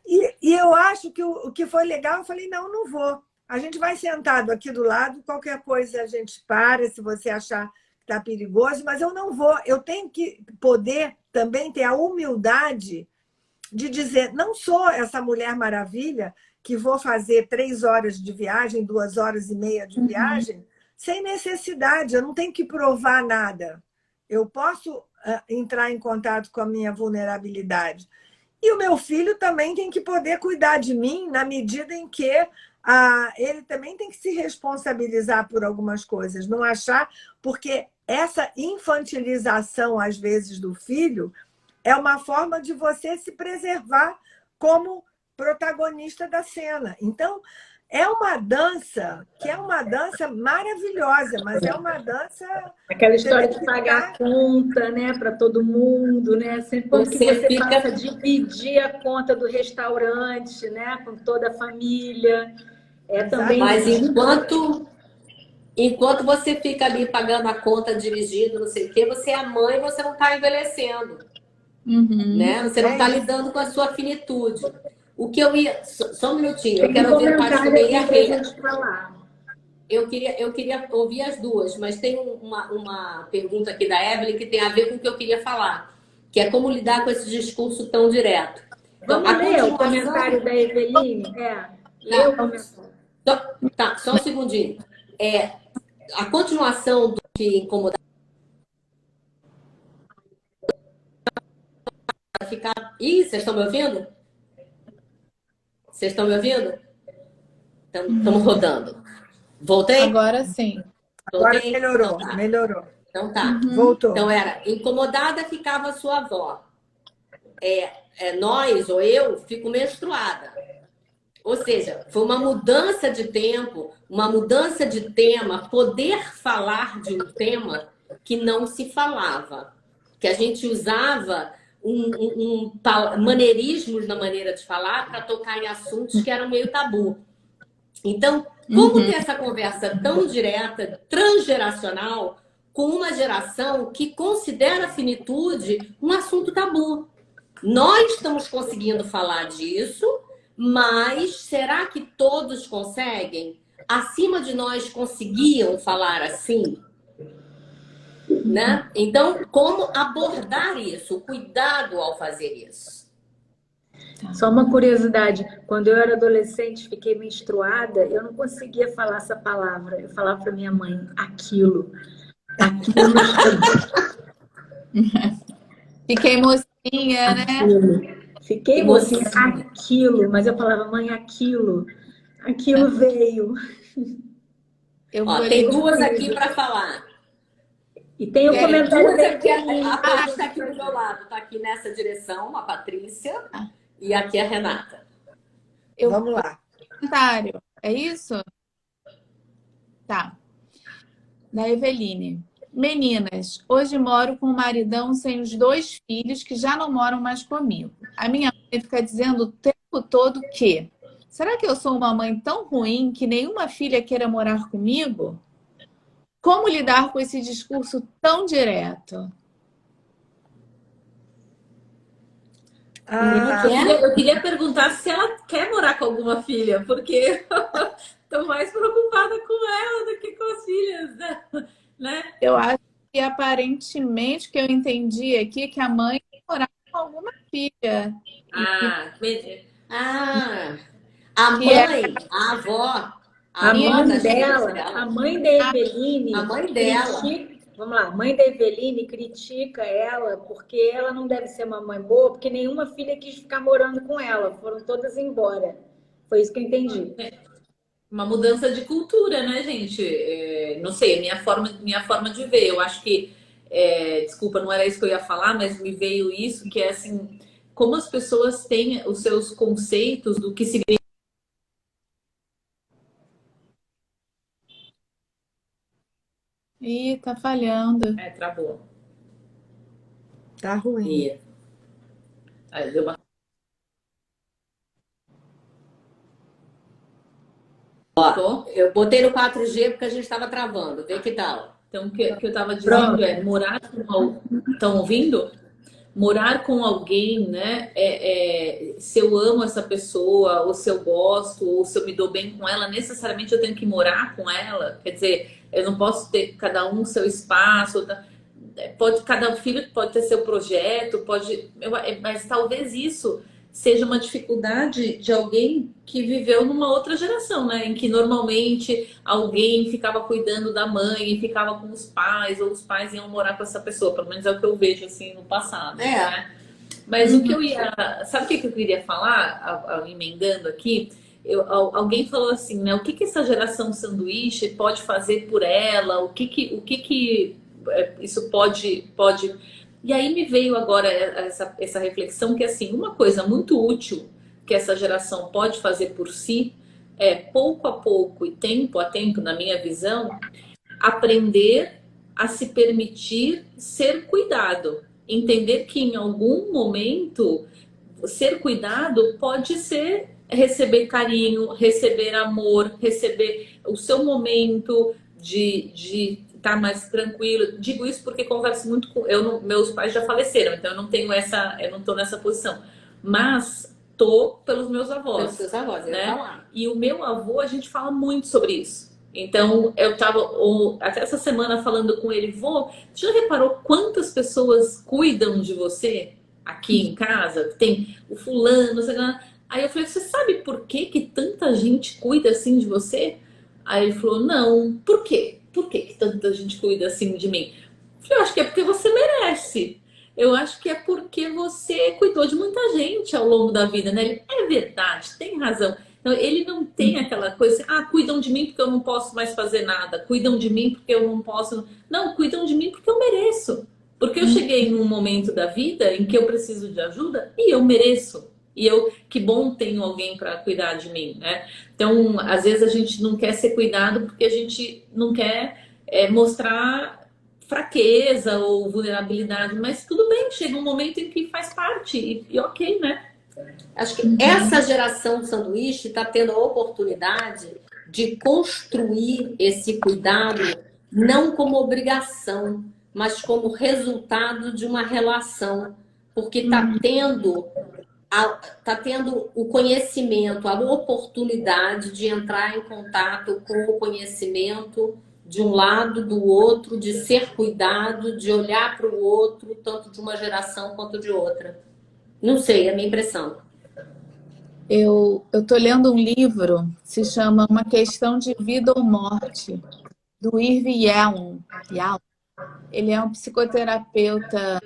E eu acho que o que foi legal, eu falei, não vou. A gente vai sentado aqui do lado, qualquer coisa a gente para, se você achar que está perigoso, mas eu não vou. Eu tenho que poder também ter a humildade de dizer, não sou essa Mulher Maravilha que vou fazer 3 horas de viagem, 2 horas e meia de viagem, sem necessidade, eu não tenho que provar nada. Eu posso entrar em contato com a minha vulnerabilidade. E o meu filho também tem que poder cuidar de mim na medida em que ele também tem que se responsabilizar por algumas coisas, não achar, porque essa infantilização, às vezes, do filho é uma forma de você se preservar como protagonista da cena. Então, é uma dança que é uma dança maravilhosa, mas é uma dança... Aquela história de pagar a conta, né, para todo mundo, né? Sempre quando você passa a dividir a conta do restaurante, né, com toda a família. Também... Mas enquanto você fica ali pagando a conta, dirigindo, não sei o quê, você é mãe, você não está envelhecendo. Né? Você não está lidando com a sua finitude. O que eu ia... Só um minutinho, eu quero ouvir a parte do meio e a Rê. Eu queria ouvir as duas, mas tem uma pergunta aqui da Evelyn que tem a ver com o que eu queria falar, que é como lidar com esse discurso tão direto. Então, vamos ler o comentário da Eveline? Lê o comentário. Tá, só um segundinho. A continuação do que incomodar ficar... Ih, vocês estão me ouvindo? Vocês estão me ouvindo? Estamos rodando. Voltei? Agora sim. Agora melhorou, então, tá. Melhorou. Então tá. Voltou. Então era, incomodada ficava sua avó. Nós, ou eu, fico menstruada. Ou seja, foi uma mudança de tempo, uma mudança de tema, poder falar de um tema que não se falava. Que a gente usava maneirismos na maneira de falar para tocar em assuntos que eram meio tabu. Então, como ter essa conversa tão direta, transgeracional, com uma geração que considera a finitude um assunto tabu? Nós estamos conseguindo falar disso, mas será que todos conseguem? Acima de nós conseguiam falar assim? Né? Então, como abordar isso? O cuidado ao fazer isso? Tá. Só uma curiosidade, quando eu era adolescente, fiquei menstruada, eu não conseguia falar essa palavra. Eu falava para minha mãe, aquilo. Aquilo, Fiquei mocinha, né? aquilo. Fiquei mocinha, Emoção. aquilo. Mas eu falava, mãe, aquilo. Aquilo veio. Eu vou Ó, ler. tem duas aqui para falar. E tem o Querem comentário Duas da aqui, Eveline. a Patrícia está aqui do meu lado, está aqui nessa direção, a Patrícia, e aqui a Renata. Eu Vamos lá. comentário. É isso? Tá. Da Eveline. Meninas, hoje moro com o maridão sem os 2 filhos que já não moram mais comigo. A minha mãe fica dizendo o tempo todo que será que eu sou uma mãe tão ruim que nenhuma filha queira morar comigo? Como lidar com esse discurso tão direto? Ah, Eu queria perguntar se ela quer morar com alguma filha, porque estou mais preocupada com ela do que com as filhas, né? Eu acho que aparentemente o que eu entendi aqui é que a mãe quer morar com alguma filha. Ah, entendi. Ah, a Que é mãe, a avó, a A avó mãe das filhas dela, a dela, mãe da Eveline a mãe dela. critica, vamos lá, a mãe da Eveline critica ela porque ela não deve ser uma mãe boa, porque nenhuma filha quis ficar morando com ela, foram todas embora. Foi isso que eu entendi. Uma mudança de cultura, né, gente? Não sei, minha forma de ver. Eu acho que, desculpa, não era isso que eu ia falar, mas me veio isso, que é assim, como as pessoas têm os seus conceitos do que significa. Ih, tá falhando. Travou. tá ruim. E aí deu uma... Tô? Eu botei no 4G porque a gente estava travando. Vê que tal. Então, o que eu estava Pronto. dizendo é morar com. Estão ouvindo? Morar com alguém, né? Se eu amo essa pessoa, ou se eu gosto, ou se eu me dou bem com ela, necessariamente eu tenho que morar com ela. Quer dizer, eu não posso ter cada um seu espaço. Pode, cada filho pode ter seu projeto, mas talvez isso seja uma dificuldade de alguém que viveu numa outra geração, né? Em que normalmente alguém ficava cuidando da mãe e ficava com os pais, ou os pais iam morar com essa pessoa. Pelo menos é o que eu vejo assim no passado, né? Mas o que eu ia... Sabe o que eu queria falar, emendando aqui? Alguém falou assim, né? O que essa geração sanduíche pode fazer por ela? O que isso pode... E aí me veio agora essa reflexão que, assim, uma coisa muito útil que essa geração pode fazer por si é, pouco a pouco e tempo a tempo, na minha visão, aprender a se permitir ser cuidado. Entender que em algum momento ser cuidado pode ser receber carinho, receber amor, receber o seu momento de estar mais tranquilo. Digo isso porque converso muito com... meus pais já faleceram, então eu não tenho eu não estou nessa posição. Mas tô pelos meus avós. Pelos seus avós, eu ia né? falar. E o meu avô, a gente fala muito sobre isso. Então, eu estava até essa semana falando com ele, vô, você já reparou quantas pessoas cuidam de você aqui em casa? Tem o fulano, sei lá. Aí eu falei, você sabe por que tanta gente cuida assim de você? Aí ele falou, não, por quê? Por que tanta gente cuida assim de mim? Eu falei, eu acho que é porque você merece. Eu acho que é porque você cuidou de muita gente ao longo da vida, né? Ele, é verdade, tem razão. Então, ele não tem aquela coisa assim, cuidam de mim porque eu não posso mais fazer nada, cuidam de mim porque eu não posso. Não, cuidam de mim porque eu mereço. Porque eu cheguei num momento da vida em que eu preciso de ajuda e eu mereço. E que bom tenho alguém para cuidar de mim, né? Então, às vezes a gente não quer ser cuidado porque a gente não quer mostrar fraqueza ou vulnerabilidade, mas tudo bem, chega um momento em que faz parte e ok, né? Acho que essa geração sanduíche está tendo a oportunidade de construir esse cuidado não como obrigação, mas como resultado de uma relação, porque está tendo o conhecimento, a oportunidade de entrar em contato com o conhecimento de um lado, do outro, de ser cuidado, de olhar para o outro, tanto de uma geração quanto de outra. Não sei, é a minha impressão. Eu estou lendo um livro, se chama Uma Questão de Vida ou Morte, do Irving Yalom. Ele é um psicoterapeuta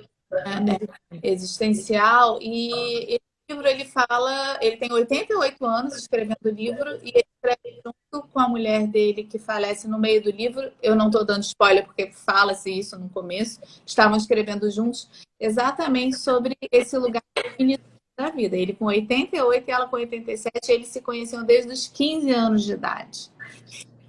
existencial e esse livro ele fala, ele tem 88 anos escrevendo o livro e ele escreve junto com a mulher dele que falece no meio do livro. Eu não estou dando spoiler porque fala-se isso no começo. Estavam escrevendo juntos exatamente sobre esse lugar da vida. Ele com 88 e ela com 87, eles se conheciam desde os 15 anos de idade.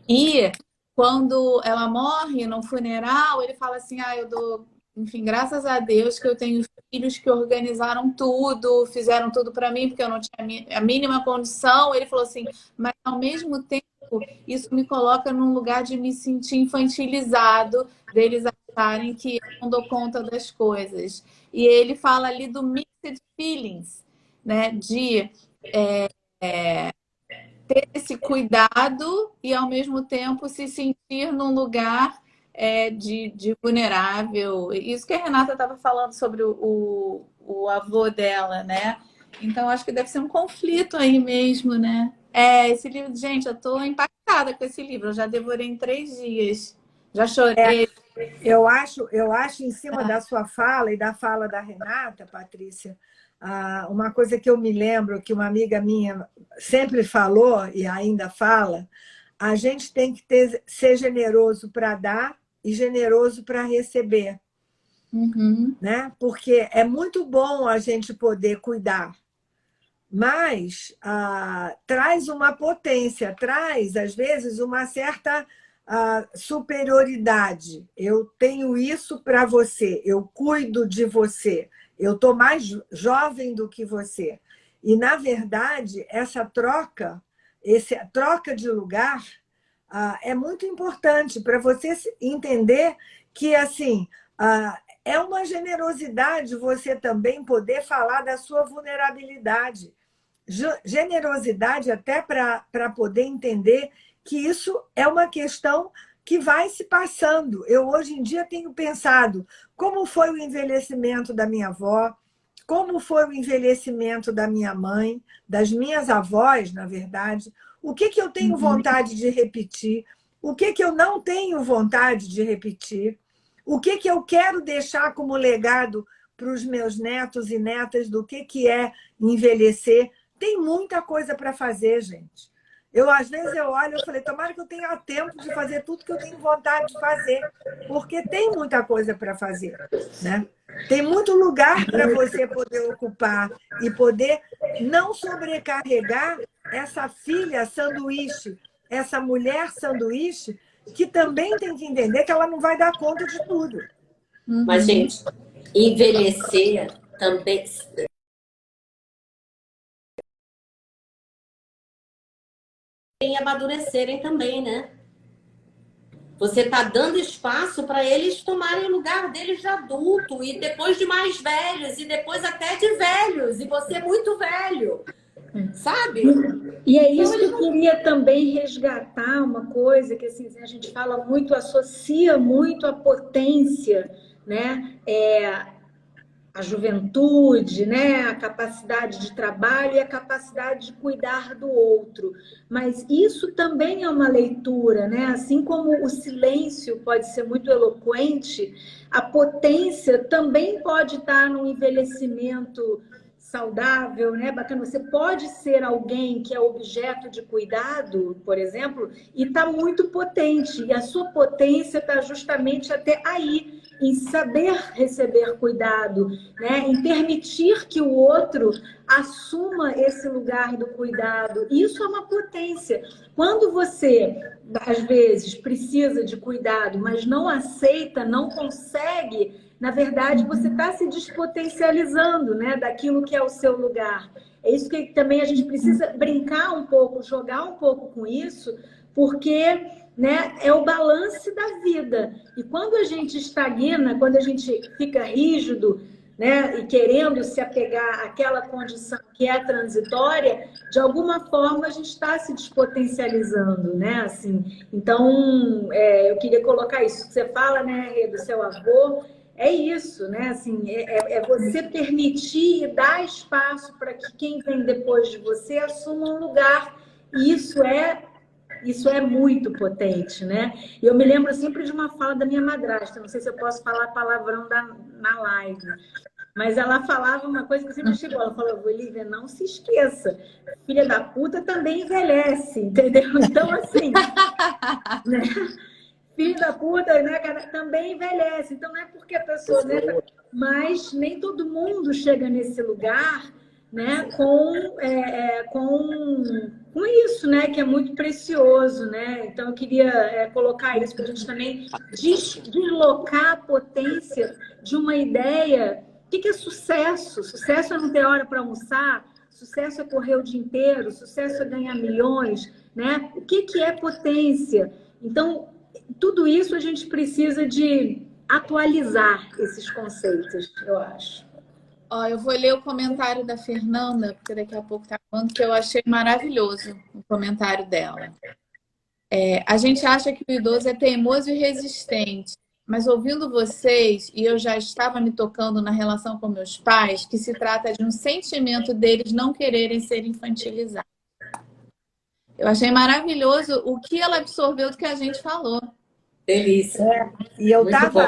E quando ela morre no funeral, ele fala assim, eu dou, enfim, graças a Deus que eu tenho filhos que organizaram tudo, fizeram tudo para mim, porque eu não tinha a mínima condição. Ele falou assim, mas ao mesmo tempo, isso me coloca num lugar de me sentir infantilizado, deles acharem que eu não dou conta das coisas. E ele fala ali do mixed feelings, né, de ter esse cuidado e, ao mesmo tempo, se sentir num lugar de vulnerável. Isso que a Renata estava falando sobre o avô dela, né? Então, acho que deve ser um conflito aí mesmo, né? Esse livro, gente, eu estou impactada com esse livro. Eu já devorei em 3 dias. Já chorei. Eu acho, em cima da sua fala e da fala da Renata, Patrícia, uma coisa que eu me lembro, que uma amiga minha sempre falou e ainda fala, a gente tem que ser generoso para dar e generoso para receber. Né? Porque é muito bom a gente poder cuidar, mas traz uma potência, traz, às vezes, uma certa superioridade. Eu tenho isso para você, eu cuido de você, eu estou mais jovem do que você. E, na verdade, essa troca de lugar é muito importante para você entender que, assim, é uma generosidade você também poder falar da sua vulnerabilidade. Generosidade até para poder entender que isso é uma questão que vai se passando. Eu, hoje em dia, tenho pensado como foi o envelhecimento da minha avó, como foi o envelhecimento da minha mãe, das minhas avós, na verdade, o que eu tenho vontade de repetir, o que eu não tenho vontade de repetir, o que eu quero deixar como legado para os meus netos e netas do que é envelhecer. Tem muita coisa para fazer, gente. Às vezes, eu olho e falei, tomara que eu tenha tempo de fazer tudo que eu tenho vontade de fazer, porque tem muita coisa para fazer, né? Tem muito lugar para você poder ocupar e poder não sobrecarregar essa filha sanduíche, essa mulher sanduíche, que também tem que entender que ela não vai dar conta de tudo. Mas, gente, envelhecer também... E amadurecerem também, né? Você está dando espaço para eles tomarem o lugar deles de adulto, e depois de mais velhos, e depois até de velhos, e você muito velho, sabe? E é isso que eu queria também resgatar, uma coisa que assim, a gente fala muito, associa muito a potência, né? A juventude, né? A capacidade de trabalho e a capacidade de cuidar do outro. Mas isso também é uma leitura, né? Assim como o silêncio pode ser muito eloquente, a potência também pode estar no envelhecimento saudável, né? Bacana. Você pode ser alguém que é objeto de cuidado, por exemplo, e está muito potente. E a sua potência está justamente até aí, em saber receber cuidado, né? Em permitir que o outro assuma esse lugar do cuidado. Isso é uma potência. Quando você, às vezes, precisa de cuidado, mas não aceita, não consegue, na verdade, você está se despotencializando, né, daquilo que é o seu lugar. É isso que também a gente precisa brincar um pouco, jogar um pouco com isso, porque, né, é o balanço da vida. E quando a gente estagna, quando a gente fica rígido, né, e querendo se apegar àquela condição que é transitória, de alguma forma a gente está se despotencializando, né? Assim, então, eu queria colocar isso que você fala, né, do seu avô. é isso, né? Assim, é você permitir e dar espaço para que quem vem depois de você assuma um lugar. E isso é muito potente, né? E eu me lembro sempre de uma fala da minha madrasta, não sei se eu posso falar palavrão na live, mas ela falava uma coisa que sempre chegou, ela falou, Olivia, não se esqueça, filha da puta também envelhece, entendeu? Então, assim, né? Filho da puta, né, cara, também envelhece. Então, não é porque a pessoa... Né, mas nem todo mundo chega nesse lugar, né, com isso, né, que é muito precioso, né? Então, eu queria colocar isso para a gente também deslocar a potência de uma ideia. O que é sucesso? Sucesso é não ter hora para almoçar, sucesso é correr o dia inteiro, sucesso é ganhar milhões, né? O que é potência? Então, tudo isso a gente precisa de atualizar esses conceitos, eu acho. Ó, eu vou ler o comentário da Fernanda, porque daqui a pouco tá falando que eu achei maravilhoso o comentário dela. A gente acha que o idoso é teimoso e resistente, mas ouvindo vocês, e eu já estava me tocando na relação com meus pais, que se trata de um sentimento deles não quererem ser infantilizados. Eu achei maravilhoso o que ela absorveu do que a gente falou. Delícia. E eu Muito bom.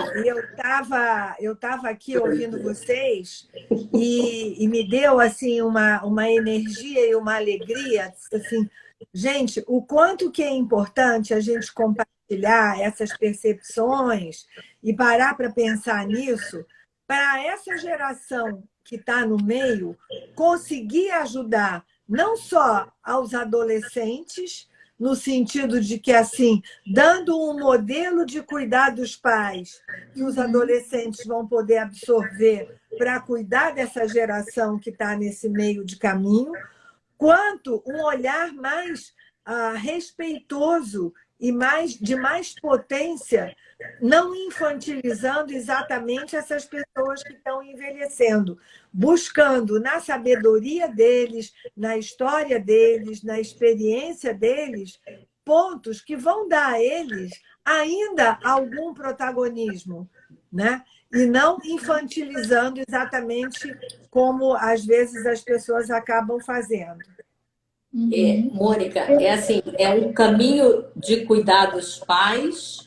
estava aqui ouvindo vocês e me deu assim uma energia e uma alegria, assim, gente, o quanto que é importante a gente compartilhar essas percepções e parar para pensar nisso, para essa geração que está no meio conseguir ajudar não só aos adolescentes, no sentido de que, assim, dando um modelo de cuidar dos pais que os adolescentes vão poder absorver para cuidar dessa geração que está nesse meio de caminho, quanto um olhar mais respeitoso e de mais potência, não infantilizando exatamente essas pessoas que estão envelhecendo, buscando na sabedoria deles, na história deles, na experiência deles, pontos que vão dar a eles ainda algum protagonismo, né? E não infantilizando exatamente como, às vezes, as pessoas acabam fazendo. Mônica, é assim, é um caminho de cuidar dos pais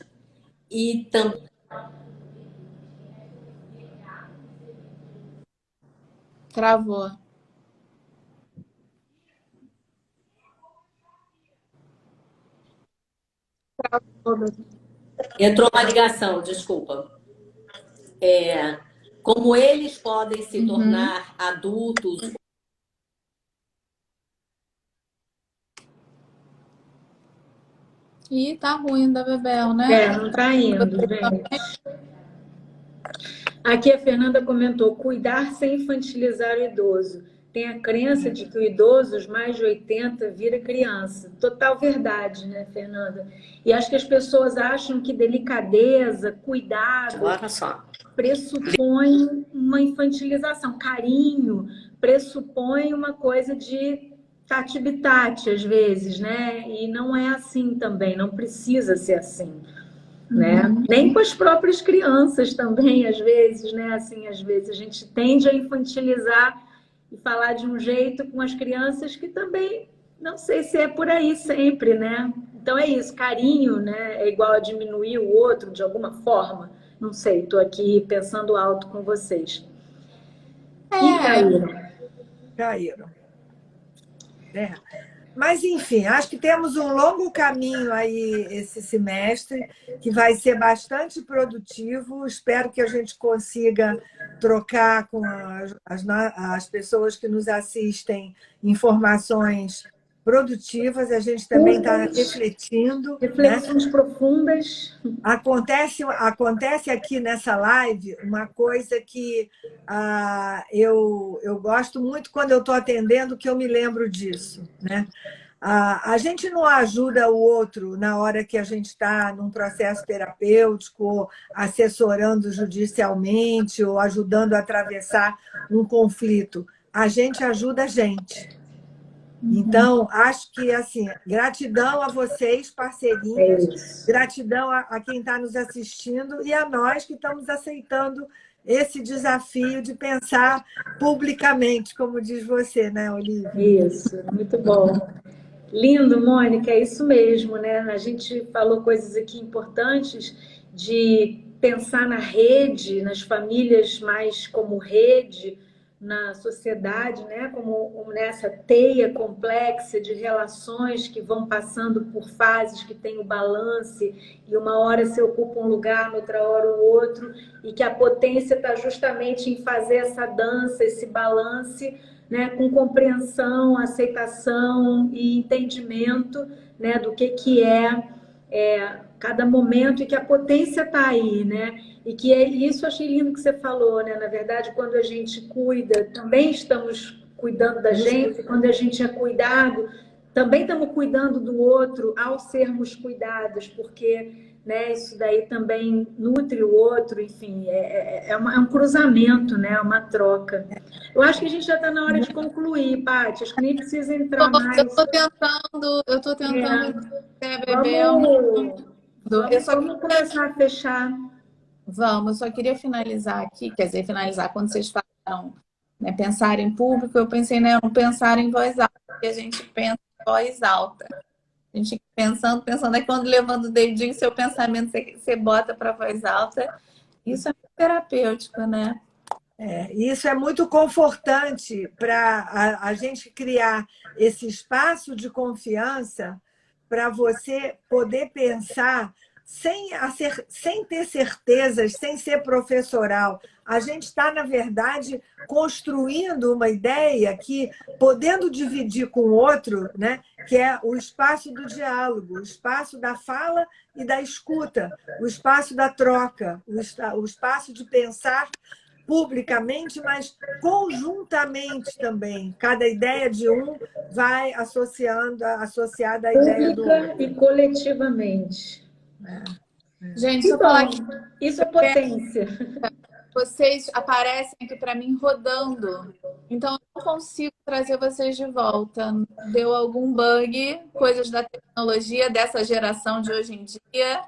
e também... Travou. Entrou uma ligação, desculpa. Como eles podem se tornar adultos. Ih, tá ruim da Bebel, né? Não tá indo, gente. Aqui a Fernanda comentou, cuidar sem infantilizar o idoso. Tem a crença de que o idoso, os mais de 80, vira criança. Total verdade, né, Fernanda? E acho que as pessoas acham que delicadeza, cuidado, Olha só, pressupõe uma infantilização. Carinho pressupõe uma coisa de tati-bitate, às vezes, né? E não é assim também, não precisa ser assim. Né? Nem com as próprias crianças também, às vezes, né? Assim, às vezes a gente tende a infantilizar e falar de um jeito com as crianças que também não sei se é por aí sempre, né? Então é isso, carinho, né? É igual a diminuir o outro de alguma forma. Não sei, estou aqui pensando alto com vocês. E caíram. Caíram. Mas, enfim, acho que temos um longo caminho aí esse semestre, que vai ser bastante produtivo. Espero que a gente consiga trocar com as pessoas que nos assistem informações produtivas. A gente também está refletindo. Reflexões, né? Profundas. Acontece aqui nessa live uma coisa que eu gosto muito quando eu estou atendendo, que eu me lembro disso, né? A gente não ajuda o outro na hora que a gente está num processo terapêutico, ou assessorando judicialmente, ou ajudando a atravessar um conflito. A gente ajuda a gente. Então, acho que, assim, gratidão a vocês, É parceirinhas, isso. gratidão a quem está nos assistindo e a nós que estamos aceitando esse desafio de pensar publicamente, como diz você, né, Olívia? Isso, muito bom. Lindo, Mônica, é isso mesmo, né? A gente falou coisas aqui importantes de pensar na rede, nas famílias mais como rede, na sociedade, né? Como nessa teia complexa de relações que vão passando por fases que tem o balance e uma hora se ocupa um lugar, outra hora o outro, e que a potência está justamente em fazer essa dança, esse balance, né, com compreensão, aceitação e entendimento, né, do que é cada momento e que a potência está aí, né? E que isso eu achei lindo que você falou, né? Na verdade, quando a gente cuida, também estamos cuidando da gente, quando a gente é cuidado, também estamos cuidando do outro ao sermos cuidados, porque, né, isso daí também nutre o outro, enfim, é um cruzamento, né? É uma troca. Eu acho que a gente já está na hora de concluir, Paty. Acho que nem precisa entrar mais. Eu tô tentando beber Vamos, eu só vamos começar a fechar. Vamos, eu só queria finalizar aqui, quer dizer, finalizar quando vocês falaram, né, pensar em público, eu pensei, né, não pensar em voz alta, porque a gente pensa em voz alta. A gente pensando, aí quando levando o dedinho, seu pensamento você bota para voz alta. Isso é muito terapêutico, né? Isso é muito confortante para a gente criar esse espaço de confiança para você poder pensar sem ter certezas, sem ser professoral. A gente está, na verdade, construindo uma ideia que, podendo dividir com o outro, né, que é o espaço do diálogo, o espaço da fala e da escuta, o espaço da troca, o espaço de pensar publicamente, mas conjuntamente também. Cada ideia de um vai associada à ideia do outro. Pública e coletivamente. Gente, Que só falar que bom. Isso é potência. vocês aparecem aqui para mim rodando. Então, eu não consigo trazer vocês de volta. Deu algum bug, coisas da tecnologia dessa geração de hoje em dia.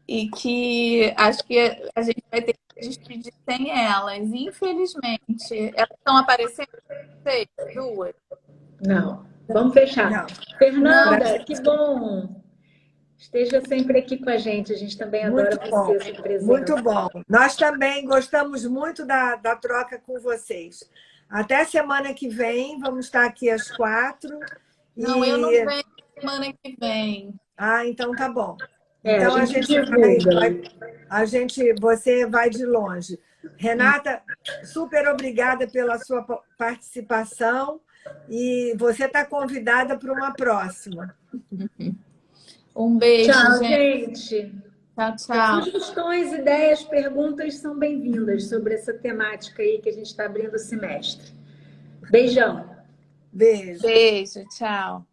E que acho que a gente vai ter que despedir sem elas, infelizmente. Elas estão aparecendo, vocês, duas. Não. Vamos fechar. Não. Fernanda, que bom. Esteja sempre aqui com a gente. A gente também adora Muito bom, você, sua presença. muito bom. Nós também gostamos muito da troca com vocês. Até semana que vem, vamos estar aqui às 4. Não, eu não venho semana que vem. Ah, então tá bom. Então a gente você vai de longe. Renata, super obrigada pela sua participação e você está convidada para uma próxima. Um beijo, tchau, gente. gente. Tchau, tchau. Sugestões, ideias, perguntas são bem-vindas sobre essa temática aí que a gente está abrindo o semestre. Beijão. Beijo. Beijo, tchau.